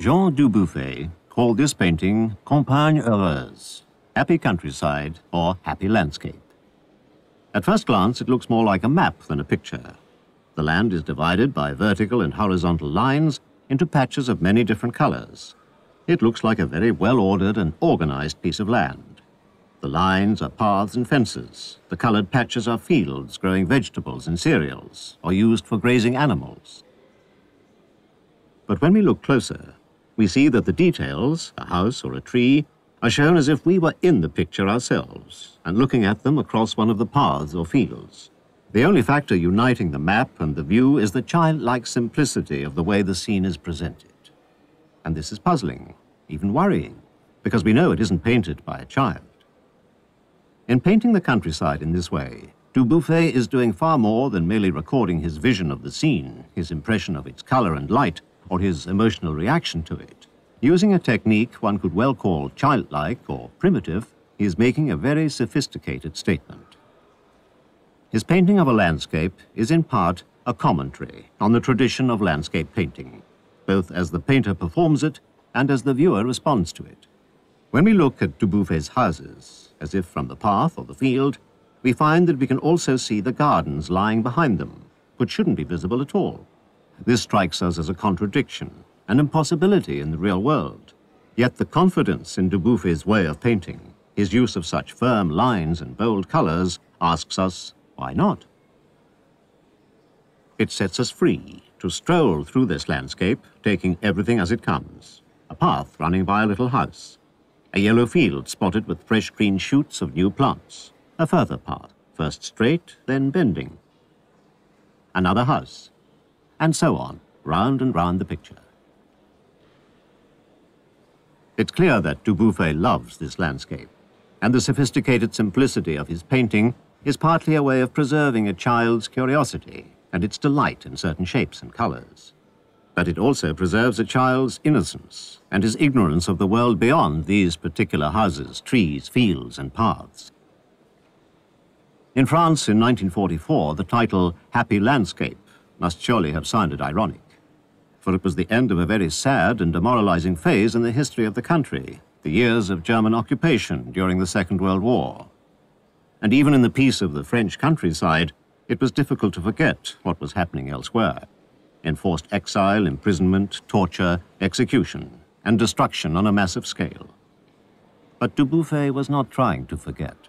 Jean Dubuffet called this painting Campagne heureuse, happy countryside or happy landscape. At first glance, it looks more like a map than a picture. The land is divided by vertical and horizontal lines into patches of many different colors. It looks like a very well-ordered and organized piece of land. The lines are paths and fences. The colored patches are fields growing vegetables and cereals or used for grazing animals. But when we look closer, we see that the details, a house or a tree, are shown as if we were in the picture ourselves and looking at them across one of the paths or fields. The only factor uniting the map and the view is the childlike simplicity of the way the scene is presented. And this is puzzling, even worrying, because we know it isn't painted by a child. In painting the countryside in this way, Dubuffet is doing far more than merely recording his vision of the scene, his impression of its color and light, or his emotional reaction to it. Using a technique one could well call childlike or primitive, he is making a very sophisticated statement. His painting of a landscape is in part a commentary on the tradition of landscape painting, both as the painter performs it and as the viewer responds to it. When we look at Dubuffet's houses, as if from the path or the field, we find that we can also see the gardens lying behind them, which shouldn't be visible at all. This strikes us as a contradiction, an impossibility in the real world. Yet the confidence in Dubuffet's way of painting, his use of such firm lines and bold colors, asks us, why not? It sets us free to stroll through this landscape, taking everything as it comes. A path running by a little house, a yellow field spotted with fresh green shoots of new plants, a further path, first straight, then bending, another house, and so on, round and round the picture. It's clear that Dubuffet loves this landscape, and the sophisticated simplicity of his painting is partly a way of preserving a child's curiosity and its delight in certain shapes and colors. But it also preserves a child's innocence and his ignorance of the world beyond these particular houses, trees, fields, and paths. In France in 1944, the title Happy Landscape must surely have sounded ironic, for it was the end of a very sad and demoralizing phase in the history of the country, the years of German occupation during the Second World War. And even in the peace of the French countryside, it was difficult to forget what was happening elsewhere. Enforced exile, imprisonment, torture, execution, and destruction on a massive scale. But Dubuffet was not trying to forget.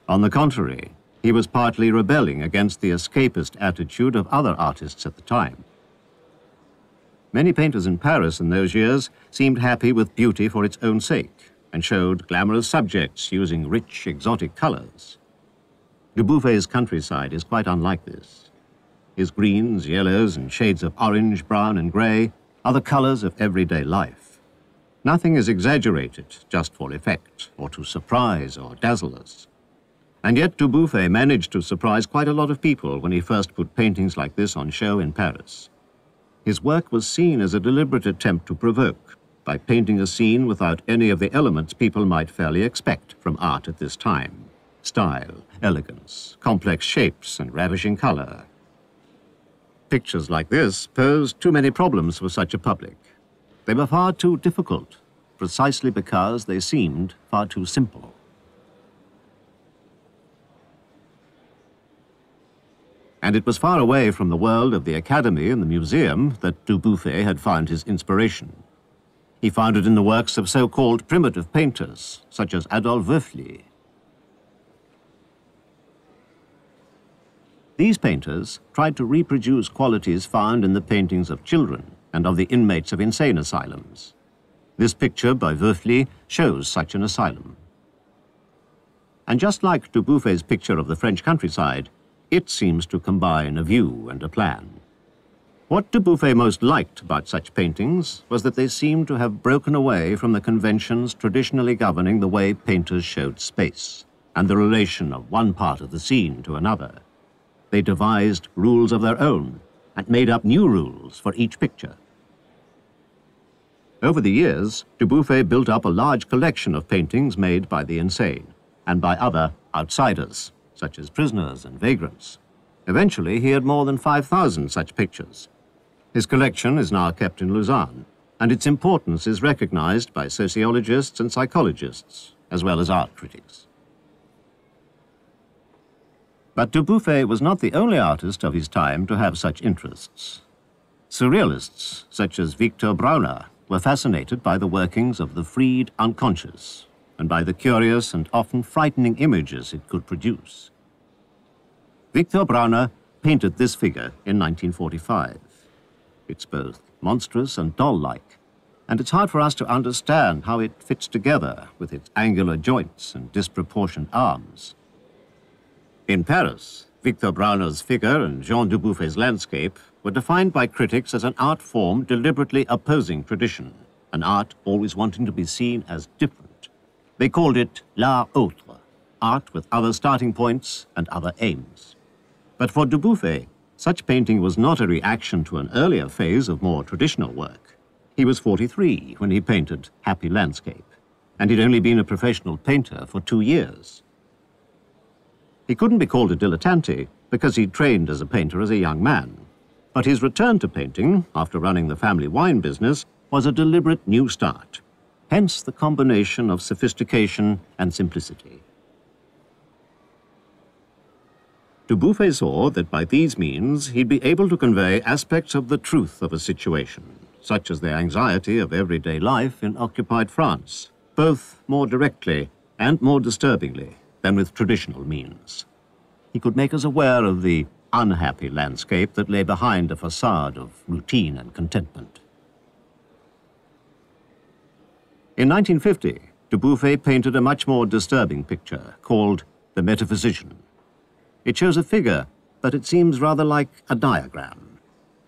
On the contrary, he was partly rebelling against the escapist attitude of other artists at the time. Many painters in Paris in those years seemed happy with beauty for its own sake and showed glamorous subjects using rich, exotic colors. Dubuffet's countryside is quite unlike this. His greens, yellows, and shades of orange, brown, and gray are the colors of everyday life. Nothing is exaggerated just for effect, or to surprise or dazzle us. And yet Dubuffet managed to surprise quite a lot of people when he first put paintings like this on show in Paris. His work was seen as a deliberate attempt to provoke, by painting a scene without any of the elements people might fairly expect from art at this time. Style, elegance, complex shapes, and ravishing color. Pictures like this posed too many problems for such a public. They were far too difficult, precisely because they seemed far too simple. And it was far away from the world of the academy and the museum that Dubuffet had found his inspiration. He found it in the works of so-called primitive painters, such as Adolphe Wöffli. These painters tried to reproduce qualities found in the paintings of children and of the inmates of insane asylums. This picture by Wöffli shows such an asylum. And just like Dubuffet's picture of the French countryside, it seems to combine a view and a plan. What Dubuffet most liked about such paintings was that they seemed to have broken away from the conventions traditionally governing the way painters showed space and the relation of one part of the scene to another. They devised rules of their own and made up new rules for each picture. Over the years, Dubuffet built up a large collection of paintings made by the insane and by other outsiders, such as prisoners and vagrants. Eventually, he had more than 5,000 such pictures. His collection is now kept in Lausanne, and its importance is recognized by sociologists and psychologists, as well as art critics. But Dubuffet was not the only artist of his time to have such interests. Surrealists, such as Victor Broner, were fascinated by the workings of the freed unconscious and by the curious and often frightening images it could produce. Victor Broner painted this figure in 1945. It's both monstrous and doll-like, and it's hard for us to understand how it fits together with its angular joints and disproportioned arms. In Paris, Victor Broner's figure and Jean Dubuffet's landscape were defined by critics as an art form deliberately opposing tradition, an art always wanting to be seen as different. They called it l'art autre, art with other starting points and other aims. But for Dubuffet, such painting was not a reaction to an earlier phase of more traditional work. He was 43 when he painted Happy Landscape, and he'd only been a professional painter for 2 years. He couldn't be called a dilettante because he'd trained as a painter as a young man. But his return to painting, after running the family wine business, was a deliberate new start. Hence the combination of sophistication and simplicity. Dubuffet saw that by these means he'd be able to convey aspects of the truth of a situation, such as the anxiety of everyday life in occupied France, both more directly and more disturbingly than with traditional means. He could make us aware of the unhappy landscape that lay behind a facade of routine and contentment. In 1950, Dubuffet painted a much more disturbing picture called The Metaphysician. It shows a figure, but it seems rather like a diagram.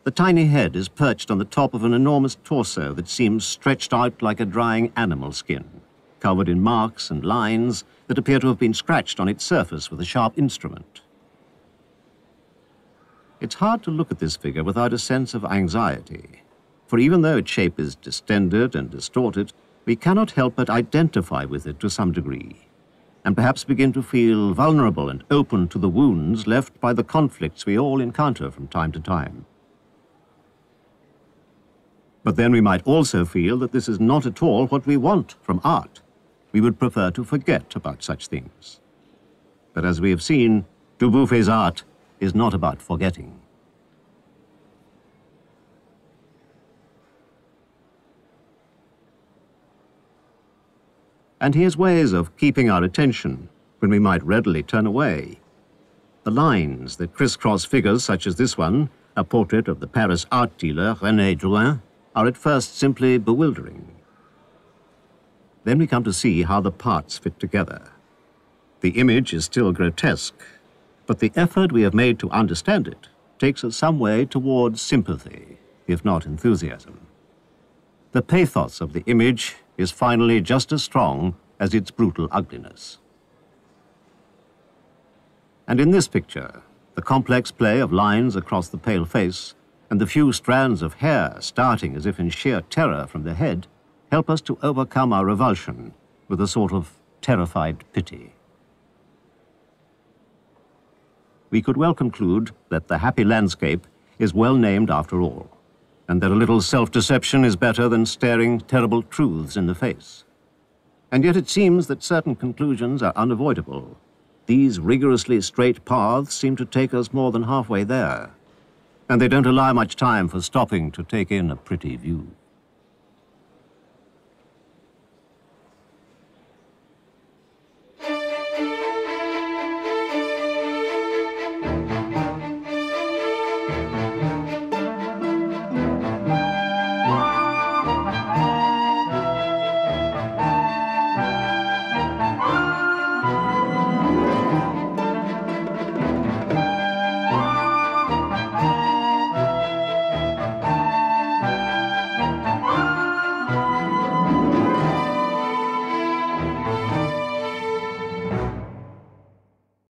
The tiny head is perched on the top of an enormous torso that seems stretched out like a drying animal skin, covered in marks and lines that appear to have been scratched on its surface with a sharp instrument. It's hard to look at this figure without a sense of anxiety, for even though its shape is distended and distorted, we cannot help but identify with it to some degree, and perhaps begin to feel vulnerable and open to the wounds left by the conflicts we all encounter from time to time. But then we might also feel that this is not at all what we want from art. We would prefer to forget about such things. But as we have seen, Dubuffet's art is not about forgetting. And he has ways of keeping our attention when we might readily turn away. The lines that crisscross figures such as this one, a portrait of the Paris art dealer René Drouin, are at first simply bewildering. Then we come to see how the parts fit together. The image is still grotesque, but the effort we have made to understand it takes us some way towards sympathy, if not enthusiasm. The pathos of the image is finally just as strong as its brutal ugliness. And in this picture, the complex play of lines across the pale face and the few strands of hair starting as if in sheer terror from the head help us to overcome our revulsion with a sort of terrified pity. We could well conclude that the happy landscape is well named after all, and that a little self-deception is better than staring terrible truths in the face. And yet it seems that certain conclusions are unavoidable. These rigorously straight paths seem to take us more than halfway there, and they don't allow much time for stopping to take in a pretty view.